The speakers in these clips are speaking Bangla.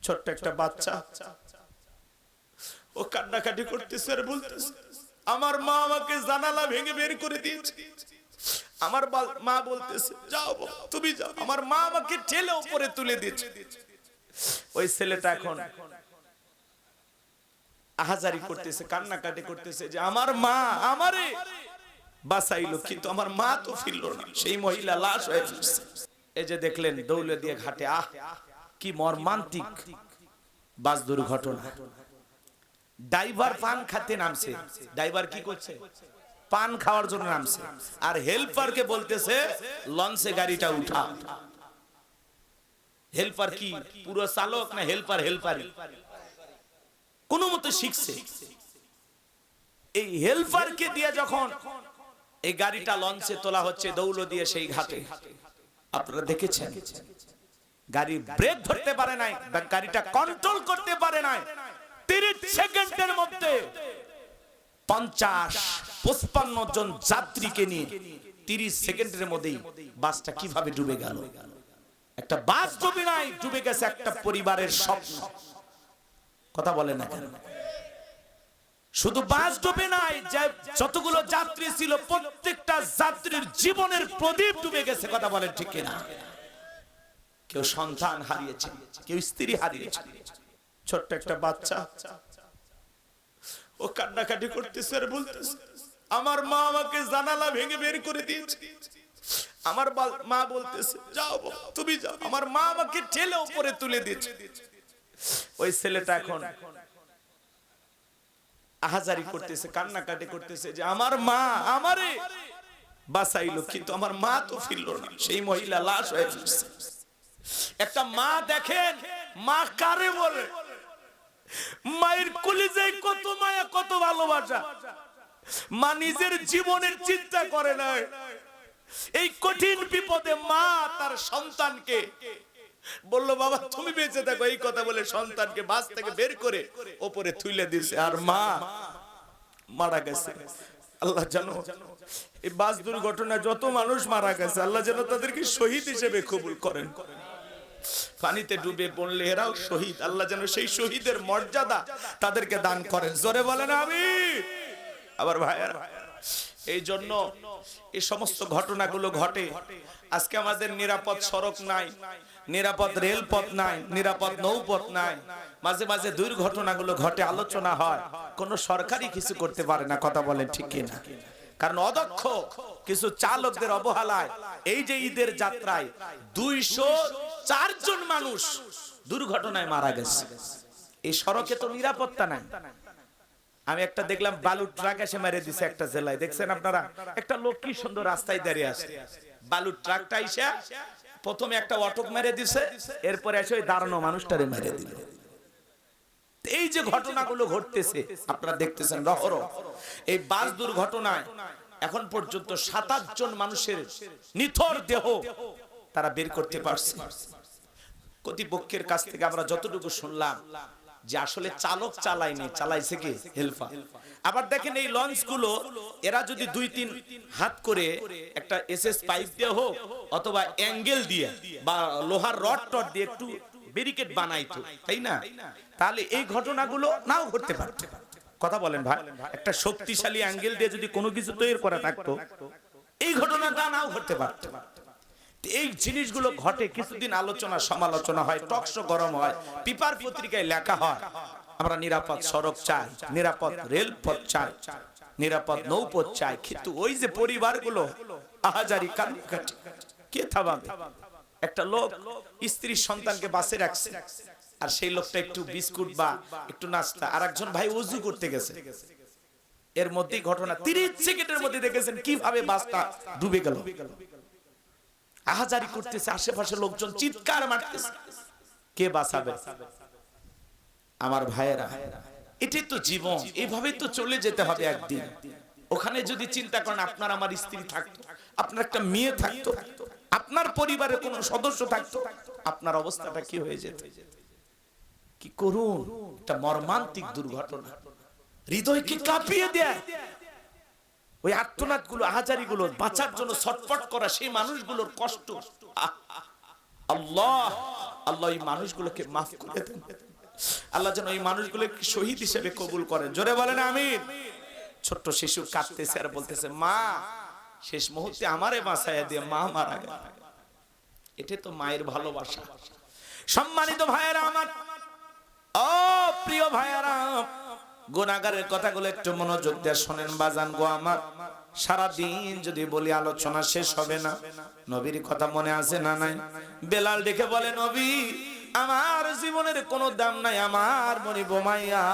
ছোট্ট একটা বাচ্চা, ও কান্নাকাটি করতেছে আর বলতেছে, আমার মা আমাকে জানালা ভেঙে বের করে দিয়েছে। আমার মা বলতেছে, যাও তুমি যাও। আমার মা আমাকে ঠেলে উপরে তুলে দিয়েছে। ওই ছেলেটা এখন আহাজারি করতেছে, কান্নাকাটি করতেছে যে আমার মা আমারে বাঁচাইলো, কিন্তু আমার মা তো ফিরল না। সেই মহিলা লাশ হয়ে ফিরছে। এই যে দেখলেন দৌলতদিয়া ঘাটে, আহ কি মর্মান্তিক বাস দুর্ঘটনা। ড্রাইভার পান খেতে নামছে। ড্রাইভার কি করছে? পান খাওয়ার জন্য নামছে। আর হেল্পারকে বলতেছে লঞ্চে গাড়িটা উঠা। হেল্পার কি পুরো চালক না হেল্পার? হেল্পারই কোন মতে শিখছে। এই হেল্পারকে দিয়ে যখন এই গাড়িটা লঞ্চে তোলা হচ্ছে দৌলতদিয়া সেই ঘাটে, আপনারা দেখেছেন গাড়ি ব্রেক ধরতে পারে নাই, গাড়িটা কন্ট্রোল করতে পারে নাই। 30 সেকেন্ডের মধ্যে 50-55 জন যাত্রীকে নিয়ে 30 সেকেন্ডের মধ্যেই বাসটা কিভাবে ডুবে গেল। একটা বাস ডুবে নাই, ডুবে গেছে একটা পরিবারের স্বপ্ন। কথা বলেন না কেন? শুধু বাস ডুবে নাই, যতগুলো যাত্রী ছিল প্রত্যেকটা যাত্রীর জীবনের প্রদীপ ডুবে গেছে। কথা বলেন ঠিক কিনা? কেউ সন্তান হারিয়েছে, কেউ স্ত্রী হারিয়েছে। ছোট্ট একটা বাচ্চা, ও কান্নাকাটি করতেছে আর বলতেছে, আমার মা আমাকে জানালা ভেঙে বের করে দিয়েছে। আমার মা বলতেছে, যাও তুমি যাও। আমার মা আমাকে ঠেলে উপরে তুলে দিয়েছে। ওই ছেলেটা এখন আহাজারি করতেছে, কান্নাকাটি করতেছে যে আমার মা আমারে বাঁচাইলো, কিন্তু আমার মা তো ফিরল না। সেই মহিলা লাশ হয়ে ফিরছে। একটা মা দেখেন, মা কারে বলে? মায়ের কলিজায় কত মায়া, কত ভালোবাসা। মা নিজের জীবনের চিন্তা করে না। এই কঠিন বিপদে মা তার সন্তানকে বললো, বাবা তুমি বেঁচে থাকো, এই কথা বলে সন্তানকে বাস থেকে বের করে উপরে তুলে দিয়েছে। আর মা মারা গেছে। আল্লাহ জানো এই বাস দুর্ঘটনায় যত মানুষ মারা গেছে, আল্লাহ যেন তাদেরকে শহীদ হিসেবে কবুল করেন। পানিতে ডুবে পড়লে এরাও শহীদ, আল্লাহ যেন সেই শহীদের মর্যাদা তাদেরকে দান করেন। জোরে বলেন আমিন। আবার ভাইয়ারা, এই জন্য এই সমস্ত ঘটনাগুলো ঘটে। আজকে আমাদের নিরাপদ সড়ক নাই, নিরাপদ রেলপথ নাই, নিরাপদ নৌপথ নাই। মাঝে মাঝে দুর্ঘটনাগুলো ঘটে, আলোচনা হয়, কোন সরকারই কিছু করতে পারে না। কথা বলেন ঠিক কিনা? কারণ অদক্ষ কিছু চালকদের অবহেলায় এই যে ঈদের যাত্রায় 204 জন মানুষ দুর্ঘটনায় মারা গেছে। এই সড়কে তো নিরাপত্তা নাই। আমি একটা দেখলাম বালুর ট্রাক এসে মেরে দিছে একটা জেলায়, দেখছেন আপনারা? একটা লোক কি সুন্দর রাস্তায় দাঁড়িয়ে আছে, বালুর ট্রাকটা এসে প্রথমে একটা অটো মেরে দিছে, এরপরে এসে ওই দাঁড়ানো মানুষটারে মেরে দিল। এই যে ঘটনাগুলো ঘটতেছে আপনারা দেখতেছেন রহরহ। এই বাস দুর্ঘটনায় এখন পর্যন্ত 27 জন মানুষের নিথর দেহ তারা বের করতে পারছে। কর্তৃপক্ষের কাছ থেকে আমরা যতটুকু শুনলাম যে আসলে চালক চালায়নি, চালাইছে কি হেল্পার। আবার দেখেন এই লঞ্চগুলো এরা যদি 2-3 হাত করে একটা এসএস পাইপ দিয়ে হোক অথবা অ্যাঙ্গেল দিয়ে বা লোহার রড টড দিয়ে একটু ব্যারিকেড বানাইতো, তাই না? তাহলে এই ঘটনাগুলো নাও ঘটতে পারত। কথা বলেন ভাই? একটা শক্তিশালী অ্যাঙ্গেল দিয়ে যদি কোনো কিছু তৈরি করা থাকতো, এই ঘটনাটা নাও ঘটতে পারত। এই জিনিসগুলো ঘটে, কিছুদিন আলোচনা সমালোচনা হয়, টকশো গরম হয়, পেপার পত্রিকায় লেখা হয় আমরা নিরাপদ সড়ক চাই, নিরাপদ রেলপথ চাই, নিরাপদ নৌপথ চাই। কিন্তু ওই যে পরিবারগুলো আহাজারি কান্নাকাটি, কে থামাবে? একটা লোক স্ত্রীর সন্তানকে বাসে রাখছে, আর সেই লোকটা একটু বিস্কুট বা একটু নাস্তা, আর একজন ভাই ওযু করতে গেছে, এর মধ্যেই ঘটনা। 30 সেকেন্ডের মধ্যে দেখেছেন কিভাবে বাসটা ডুবে গেল। আহাজারি করতেছে, আশেপাশে লোকজন চিৎকার মারতেছে, কে বাঁচাবে? আমার ভাইয়েরা, এটাই তো জীবন, এইভাবেই তো চলে যেতে হবে একদিন। ওখানে যদি চিন্তা করেন আপনার আমার স্ত্রী থাকতো, আপনার একটা মেয়ে থাকতো, আপনার পরিবারের কোন সদস্য থাকতো, আপনার অবস্থাটা কি হয়ে যেত? কি করুন একটা মর্মান্তিক দুর্ঘটনা, হৃদয়কে কাঁপিয়ে দেয়। ওই আত্মনাদ গুলো, আহাজারি গুলো, বাঁচার জন্য ছটফট করা সেই মানুষগুলোর কষ্ট, আল্লাহ আল্লাহ এই মানুষগুলোকে মাফ করে দেন, আল্লাহ যেন এই মানুষগুলোকে শহীদ হিসেবে কবুল করেন। জোরে বলেন আমিন। ছোট্ট শিশু কাঁদতেছে আর বলতেছে, মা শেষ মুহূর্তে আমারে বাঁচাইয়া দিয়ে মা মারা গেল। এটা তো মায়ের ভালোবাসা। সম্মানিত ভাইয়েরা আমার, ও প্রিয় ভাইয়েরা, গুনাহগারের কথাগুলো একটু মনোযোগ দিয়ে শোনেন বাজান গো আমার। সারা দিন যদি বলি আলোচনা শেষ হবে না। নবীর কথা মনে আছে না নাই? বেলাল ডেকে বলে, নবী আমার জীবনের কোনো দাম নাই, আমার মনি বোমাইয়া,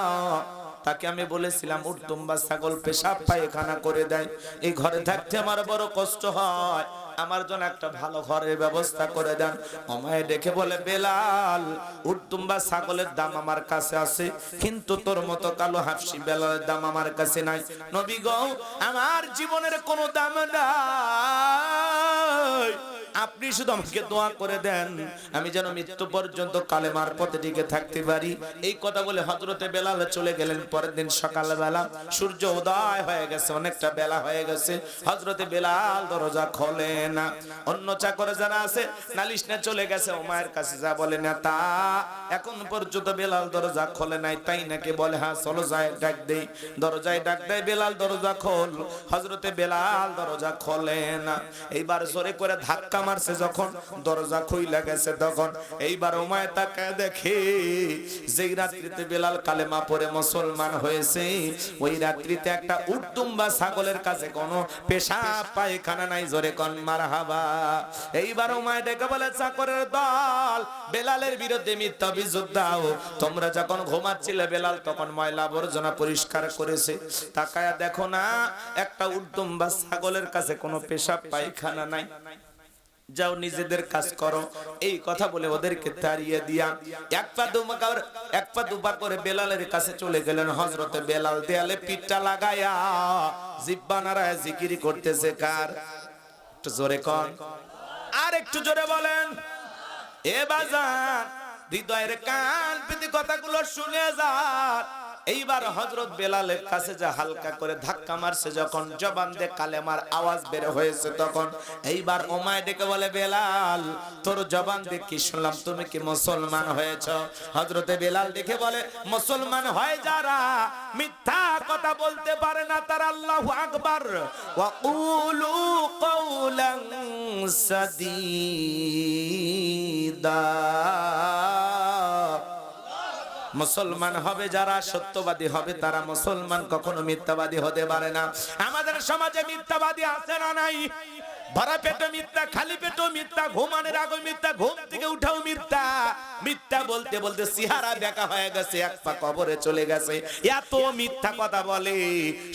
তাকে আমি বলেছিলাম উট দুম্বা ছাগল পেশাব পায়খানা করে দেয়, এই ঘরে থাকতে আমার বড় কষ্ট হয়, আমার জন্য একটা ভালো ঘরের ব্যবস্থা করে দেন। আমায় দেখে বলে, বেলাল উট দুম্বা ছাগলের দাম আমার কাছে আছে, কিন্তু তোর মতো কালো হাফসি বেলালের দাম আমার কাছে নাই। নবী গো আমার জীবনের কোনো দাম নাই, আপনি শুধু আমাকে দোয়া করে দেন আমি যেন মৃত্যু পর্যন্ত কালেমার পথে টিকে থাকতে পারি। এই কথা বলে হযরতে বেলাল চলে গেলেন। পরের দিন সকালবেলা সূর্য উদয় হয়ে গেছে, অনেকটা বেলা হয়ে গেছে। হযরতে বেলাল দরজা খোলে না। অন্য চাকর যারা আছে নালিশ নিয়ে চলে গেছে ওমায়ের কাছে, যা বলে না তা এখন পর্যন্ত বেলাল দরজা খোলে নাই, তাই নাকি? বলে হ্যাঁ, চলো যাই ডাক দেই। দরজায় ডাক দেয়, বেলাল দরজা খোল। হযরতে বেলাল দরজা খোলে না। এইবার জোরে করে ধাক্কা মারছে, যখন দরজা খুইলা গেছে তখন এইবার ওমায় তাকায় দেখে যেই রাত্রিতে বেলাল কালেমা পড়ে মুসলমান হয়েছে, ওই রাত্রিতে একটা উট দুম্বা ছাগলের কাছে কোনো পেশাব পায়খানা নাই। জোরে কোন মারহাবা। এইবার ওমায় ডেকে বলে, চাকরের দল বেলালের বিরুদ্ধে মিথ্যা অভিযোগ দাও। তোমরা যখন ঘুমাচ্ছিলে বেলাল তখন ময়লা আবর্জনা পরিষ্কার করেছে, তাকায়া দেখো না একটা উট দুম্বা ছাগলের কাছে কোনো পেশাব পায়খানা নাই, যাও নিজেদের কাজ করো। এই কথা বলে ওদেরকে তাড়িয়ে দিয়া এক পা দুপা করে বেলালের কাছে চলে গেলেন। হযরতে বেলাল দেয়ালে পিঠটা লাগায়া জিহ্বা নাড়ায় জিকির করতেছে। কার? একটু জোরে কোন, আর একটু জোরে বলেন। এ বাজান হৃদয়ের কান পেতে কথাগুলো শুনে যান। এইবার হযরত বেলালের কাছে যা হালকা করে ধাক্কা মারছে, যখন জবান দিয়ে কালেমার আওয়াজ বের হয়েছে, তখন এইবার ওমায় ডেকে বলে, বেলাল তোর জবান দিয়ে কি শুনলাম, তুমি কি মুসলমান হয়েছ? হযরতে বেলাল দেখে বলে, মুসলমান হয় যারা মিথ্যা কথা বলতে পারে না তারা আল্লাহু আকবার ওয়া কুলু কওলান সাদীদা। মুসলমান হবে যারা, সত্যবাদী হবে তারা। মুসলমান কখনো মিথ্যাবাদী হতে পারে না। আমাদের সমাজে মিথ্যাবাদী আছে না নাই? ভরা পেটে মিথ্যা, খালি পেটে মিথ্যা, ঘুমানোর আগে মিথ্যা, ঘুম থেকে উঠাও মিথ্যা। মিথ্যা বলতে বলতে চেহারা দেখা হয়ে গেছে, এক পা কবরে চলে গেছে। এত মিথ্যা কথা বলে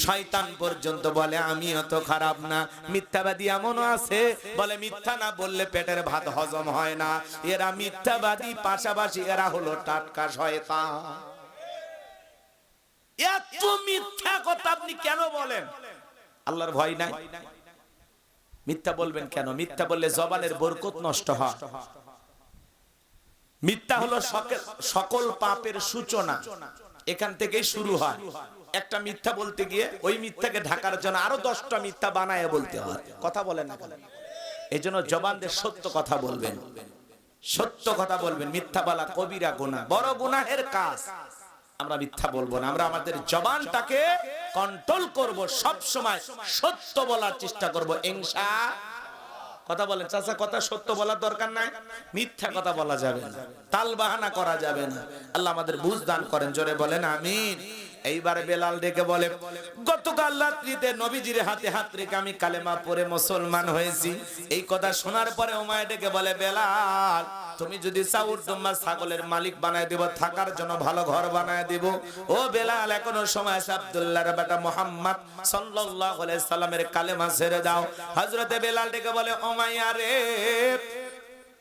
শয়তান পর্যন্ত বলে আমি অত খারাপ না। মিথ্যাবাদী এমনও আছে বলে মিথ্যা না বললে পেটের ভাত হজম হয় না। এরা মিথ্যাবাদী, পাশাপাশি এরা হলো টাটকা শয়তান। এত মিথ্যা কথা আপনি কেন বলেন? আল্লাহর ভয় নাই? মিথ্যা বলবেন কেন? মিথ্যা বললে জবানের বরকত নষ্ট হয়। মিথ্যা হলো সকল পাপের সূচনা, এখান থেকেই শুরু হয়। একটা মিথ্যা বলতে গিয়ে ওই মিথ্যাকে ঢাকার জন্য আরো 10টা মিথ্যা বানায় বলতে হয়। কথা বলেন না কেন? এজন্য জবান দিয়ে সত্য কথা বলবেন, সত্য কথা বলবেন। মিথ্যা বলা কবিরা গুনাহ, বড় গুনাহের কাজ। আমরা মিথ্যা বলবো না, আমরা আমাদের জবানটাকে কন্ট্রোল করব, সব সময় সত্য বলার চেষ্টা করব ইনশাআল্লাহ। কথা বলেন চাচা, কথা সত্য বলার দরকার নাই, মিথ্যা কথা বলা যাবে না, তাল বাহানা করা যাবে না। আল্লাহ আমাদের বুঝ দান করেন, জোরে বলেন আমিন। এইবার বেলাল ডেকে বলে, গতকাল রাত্রিতে নবীজির হাতে হাত রেখে আমি কালেমা পড়ে মুসলমান হয়েছি। এই কথা শোনার পরে ওমায় ডেকে বলে, বেলাল তুমি যদি চাও তোমার ছাগলের মালিক বানায় দেব, থাকার জন্য ভালো ঘর বানায় দেব। ও বেলাল এখনো সময় আছে, আব্দুল্লাহর বেটা মুহাম্মদ সাল্লাল্লাহু আলাইহি সাল্লামের কালেমা ছেড়ে দাও। হযরতে বেলাল ডেকে বলে, ওমাইয়া রে,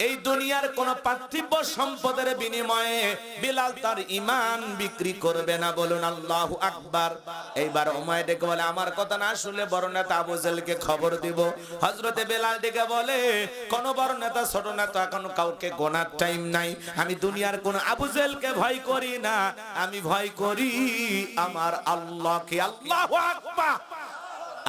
এই দুনিয়ার কোন পার্থিব সম্পদের বিনিময়ে বেলাল তার ঈমান বিক্রি করবে না। বলুন আল্লাহু আকবার। এইবার ওমায় ডেকে বলে, আমার কথা না শুনলে বড় নেতা আবু জেহেলকে খবর দিব। হযরতে বেলাল ডেকে বলে, কোন বড় নেতা ছোট নেতা এখন কাউকে গোনার টাইম নাই। আমি দুনিয়ার কোন আবু জেহেলকে ভয় করি না, আমি ভয় করি আমার আল্লাহকে। আল্লাহু আকবার।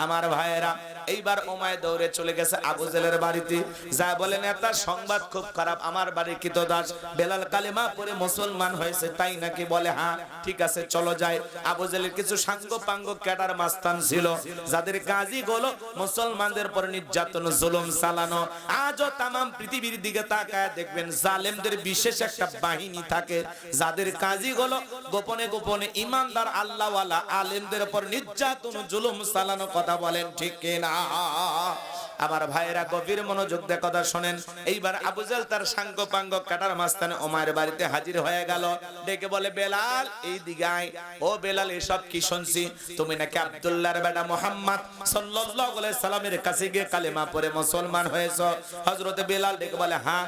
আমার ভাইয়েরা, এইবার ওমায় দৌড়ে চলে গেছে আবু জেলের বাড়িতে, যা বলে নেতা সংবাদ খুব খারাপ, আমার বাড়ির কৃতদাস বেলাল কালেমা পড়ে মুসলমান হয়েছে। তাই নাকি? বলে হ্যাঁ, ঠিক আছে চলো যাই। আবু জেলের কিছু সাঙ্গ পাঙ্গ ক্যাডার মাস্তান ছিল, যাদের কাজই হলো মুসলমানদের পর নির্যাতন জুলুম চালানো। আজও তামাম পৃথিবীর দিকে তাকায় দেখবেন জালেমদের বিশেষ একটা বাহিনী থাকে, যাদের কাজই হলো গোপনে গোপনে ইমানদার আল্লাহওয়ালা আলেমদের পর নির্যাতন জুলুম চালানো। কথা বলেন ঠিক কিনা? আমার ভাইয়েরা গভীর মনোযোগ দিয়ে কথা শোনেন। এইবার আবু জাহেল তার সাঙ্গ পাঙ্গ কাটার মাস্তানে ওমায়ের বাড়িতে হাজির হয়ে গেল। ডেকে বলে, বেলাল এই দিকে আয়। ও বেলাল, এসব কি শুনছি? তুমি নাকি আব্দুল্লাহর বেটা মুহাম্মদ সাল্লাল্লাহু আলাইহি সাল্লামের কাছে গিয়ে কালেমা পড়ে মুসলমান হয়েছো। হযরত বেলাল ডেকে বলে, হ্যাঁ,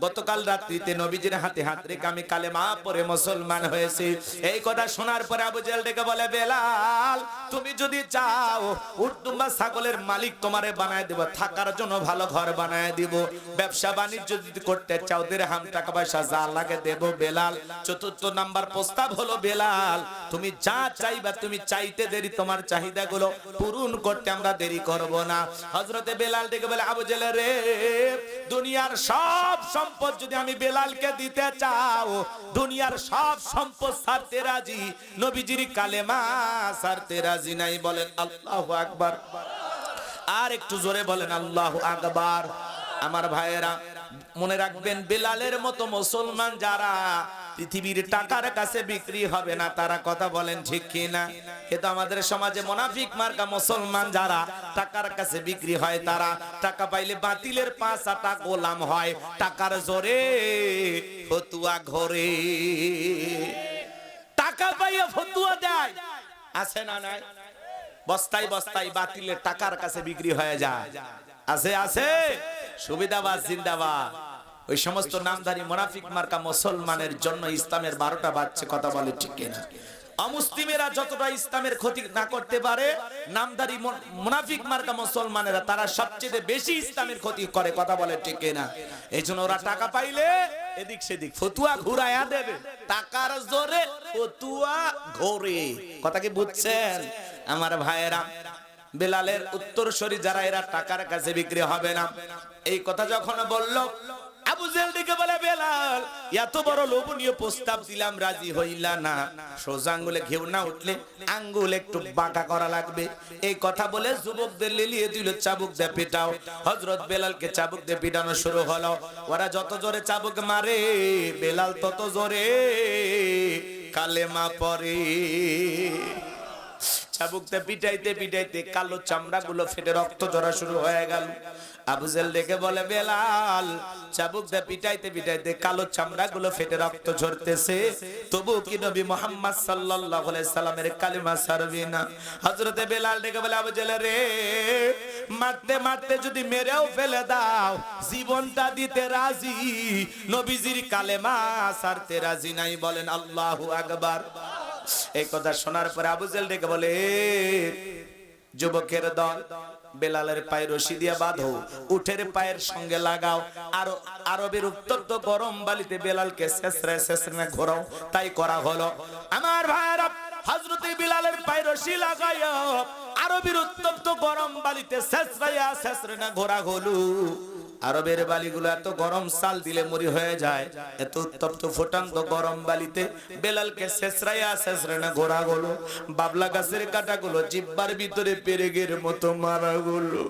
গতকাল রাত্রিতে নবীজির হাতে হাত রেখে আমি কালেমা পড়ে মুসলমান হয়েছি। এই কথা শোনার পরে আবু জাহেল ডেকে বলে, বেলাল তুমি যদি চাও উট দুম্বা ছাগলের মালিক তোমারে বানায় দেব, থাকার জন্য ভালো ঘর বানায় দিব, ব্যবসা বাণিজ্য যদি করতে চাও দিরহাম টাকা পয়সা যা লাগে দেব। বেলাল চতুর্থ নাম্বার প্রস্তাব হলো, বেলাল তুমি যা চাইবা, তুমি চাইতে দেরি, তোমার চাহিদাগুলো পূরণ করতে আমরা দেরি করব না। হযরতে বেলাল ডেকে বলে, আবু জাহেল রে, দুনিয়ার সব সম্পদ যদি আমি বেলালকে দিতে চাও, দুনিয়ার সব সম্পদ ছাড়তে রাজি, নবীজির কালেমা ছাড়তে রাজি নাই। বলেন আল্লাহু আকবার। আর একটু জোরে বলেন আল্লাহু আকবার। আমার ভাইয়েরা মনে রাখবেন, বেলালের মতো মুসলমান যারা পৃথিবীর টাকার কাছে বিক্রি হবে না তারা। কথা বলেন ঠিক কিনা? কিন্তু আমাদের সমাজে মুনাফিক মার্কা মুসলমান যারা টাকার কাছে বিক্রি হয়, তারা টাকা পাইলে বাতিলের পাঁচ আটা গোলাম হয়, টাকার জোরে ফতুয়া ঘরে, টাকা পাইয়া ফতুয়া দেয়। আছে না নাই? বস্তায় বস্তায় বাতিলের টাকার কাছে বিক্রি হয়ে যায়। আছে আছে, সুবিধাবাদ জিন্দাবাদ। ওই সমস্ত নামধারী মুনাফিক মার্কা মুসলমানের জন্য ইসলামের 12টা বাজছে। কথা বলে ঠিক কিনা? অমুসলিমেরা যতটা ইসলামের ক্ষতি না করতে পারে, নামধারী মুনাফিক মার্কা মুসলমানেরা তারা সবচেয়ে বেশি ইসলামের ক্ষতি করে। কথা বলে ঠিক কিনা? এই জন্য ওরা টাকা পাইলে এদিক সেদিক ফতুয়া ঘুরায়া দেবে, টাকার জোরে ফতুয়া ঘোরে। কথা কি বুঝছেন আমার ভাইয়েরা? বেলালের উত্তরসূরি যারা, এরা টাকার কাছে বিক্রি হবে না। এই কথা যখন বলল, আবু জাহেল ডেকে বলে, বেলাল এত বড় লোভনীয় প্রস্তাব দিলাম, রাজি হইলা না। সোজা আঙ্গুলে ঘেউ না উঠলে আঙ্গুল একটু বাঁকা করা লাগবে। এই কথা বলে যুবকদের লেলিয়ে দিল, চাবুক দিয়ে পিটাও। হযরত বেলালকে চাবুক দিয়ে পিটানো শুরু হলো। ওরা যত জোরে চাবুক মারে, বেলাল তত জোরে কালেমা পড়ে। চাবুকতে পিটাইতে পিটাইতে কালো চামড়া গুলো ফেটে রক্ত ঝরা শুরু হয়ে গেল। আবু জাহেল ডেকে বলে, বেলাল চাবুকতে পিটাইতে পিটাইতে কালো চামড়া গুলো ফেটে রক্ত ঝরতেছে, তবু কি নবী মুহাম্মদ সাল্লাল্লাহু আলাইহি সাল্লামের কালেমা ছাড়বি না? হযরতে বেলাল ডেকে বলে, আবু জাহেল রে, মারতে মারতে যদি মেরেও ফেলে দাও, জীবনটা দিতে রাজি, নবীজির কালেমা ছাড়তে রাজি নাই। বলেন আল্লাহু আকবার। এই কথা শোনার পরে আবু জাহেল ডেকে বলে, যুবকের দল, বেলালের পায়ে রশি দিয়ে বাঁধো, উঠের পায়ের সঙ্গে লাগাও, আর আরবের উত্তপ্ত গরম বালিতে বেলালকে শেষরায় শেষরায় ঘোরাও। তাই করা হলো। আমার ভাইরা, হযরতে বেলালের পায়ে রশি লাগাইয়া আরবের উত্তপ্ত গরম বালিতে শেষরায়া শেষরায় ঘোরা হলো। আরবের বালিগুলো এত গরম, সাল দিলে মরি হয়ে যায়। এত উত্তপ্ত ফুটান্ত গরম বালিতে বেলালকে শেষরাইয়া শেষরানা ঘোরা গেলো। বাবলা গাছের কাঁটাগুলো জিব্বার ভিতরে পেরেগের মতো মারা গেলো।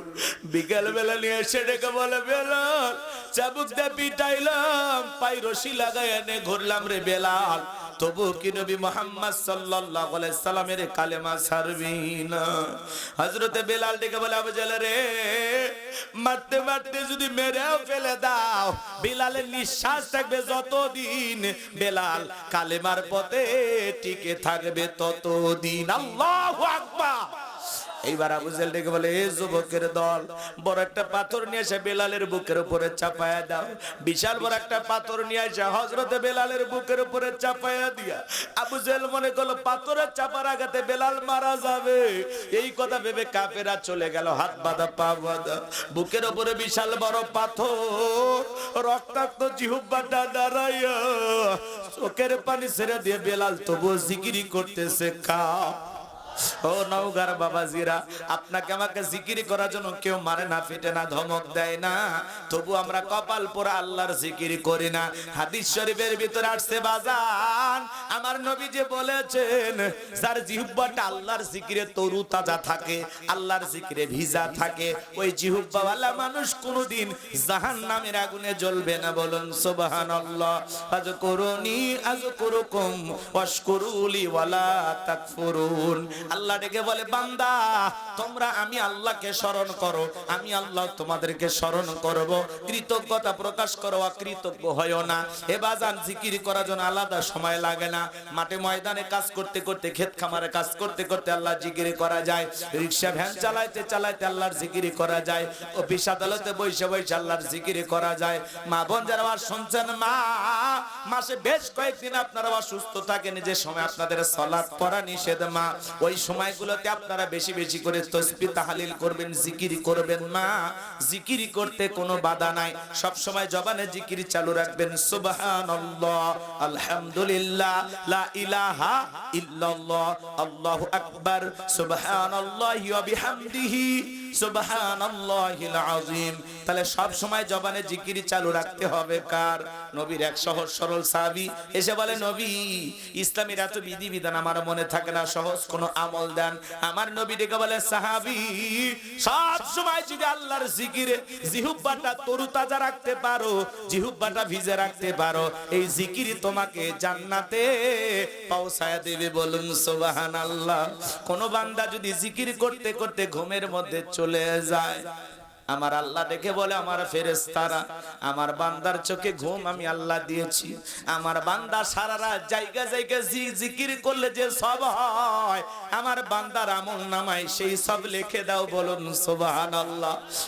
বিকেল বেলা নিয়ে এসে ডেকে বলে, বেলাল চাবুক দিয়ে পিটাইলাম, পাই রশি লাগাই এনে ঘুরলাম রে বেলাল, তবু কি নবী মুহাম্মদ সাল্লাল্লাহু আলাইহি সাল্লামের কালেমা ছাড়বি না? হযরতে বেলাল ডেকে বলে, আবু জাহেল রে, মারতে মারতে যদি মেরেও ফেলে দাও, বেলালের নিঃশ্বাস থাকবে যতদিন, বেলাল কালেমার পথে টিকে থাকবে ততদিন। আল্লাহু আকবার। এইবার আবু জাহেল ডেকে বলে, এ যুবকের দল, বড় একটা পাথর নিয়ে এসে বেলালের বুকের উপরে চাপায়া দাও। বিশাল বড় একটা পাথর নিয়ে এসে হযরতে বেলালের বুকের উপরে চাপায়া দিয়া আবু জাহেল মনে করলো পাথরের চাপার আঘাতে বেলাল মারা যাবে। এই কথা ভেবে কাফেরা চলে গেল, হাত বাঁধা পা বাঁধা, বুকের উপরে বিশাল বড় পাথর, রক্তাক্ত জিহ্বাটা দাঁড়াইয়া চোখের পানি ছেড়ে দিয়ে বেলাল তবুও জিকিরি করতেছে, খা ও নওগাঁর বাবাজিরা, আপনাকে আমাকে জিকির করার জন্য কেউ মারে না, পিটে না, ধমক দেয় না, তবু আমরা কপাল পোড়া আল্লাহর জিকির করি না। হাদিস শরীফের ভিতরে আসছে বাজান, আমার নবী যে বলেছেন, যার জিহ্বাটা আল্লাহর জিকিরে তরু তাজা থাকে, আল্লাহর জিকিরে ভিজা থাকে, ওই জিহ্বাওয়ালা মানুষ কোনোদিন জাহান্নামের আগুনে জ্বলবে না। বলুন সুবহানাল্লাহ। আযকুরুনি আযকুরুকুম ওয়াশকুরুলি ওয়ালা তাকফুরুন। আল্লাহ ডেকে বলে, বান্দা তোমরা আমি আল্লাহকে স্মরণ করো, আমি আল্লাহ তোমাদেরকে স্মরণ করব, কৃতজ্ঞতা প্রকাশ করো, অকৃতজ্ঞ হয়ো না। এ বাজান, জিকির করার জন্য আলাদা সময় লাগে না। মাঠে ময়দানে কাজ করতে করতে, ক্ষেত খামারে কাজ করতে করতে আল্লাহ জিকির করা যায়, রিকশা ভ্যান চালাইতে চালাইতে আল্লাহর জিকির করা যায়, অফিস আদালতে বসে বসে আল্লাহর জিকির করা যায়। মা বোন যারা আবার শুনছেন, মা মাসে বেশ কয়েকদিন আপনারা অসুস্থ থাকেন, যে সময় আপনাদের সালাত পড়া নিষেধ, মা ওই সময়গুলোতে আপনারা বেশি বেশি করে তাসবিহ তাহলিল করবেন, জিকির করবেন। মা জিকির করতে কোনো বাধা নাই, সব সময় জবানে জিকির চালু রাখবেন। সুবহানাল্লাহ, আলহামদুলিল্লাহ, লা ইলাহা ইল্লাল্লাহ, আল্লাহু আকবার, সুবহানাল্লাহি ওয়া বিহামদিহি, সুবহানাল্লাহিল আযীম। তাহলে সব সময় জবানে জিকির চালু রাখতে হবে। কার? নবীর এক সহজ সরল সাহাবী এসে বলে, নবী ইসলামের এত বিধিবিধান আমার মনে থাকে না, সহজ কোন আমল দেন। আমার নবী ডেকে বলে, সাহাবী সব সময় যদি আল্লাহর জিকিরে জিহ্বাটা তরুতাজা রাখতে পারো, জিহ্বাটা ভিজে রাখতে পারো, এই জিকির তোমাকে জান্নাতে পৌঁছায় দেবে। বলুন সুবহানাল্লাহ। কোন বান্দা যদি জিকির করতে করতে ঘুমের মধ্যে চলে যায়, আমার আল্লাহ দেখে বলে, আমার ফেরেশতারা আমার বান্দার চোখে ঘুম আমি আল্লাহ দিয়েছি, আমার বান্দা সারা রাত জায়গা জায়গা জিকির করলে যে সব হয়, আমার বান্দার আমল নামায় সেই সব লিখে দাও। বলুন সুবহানাল্লাহ।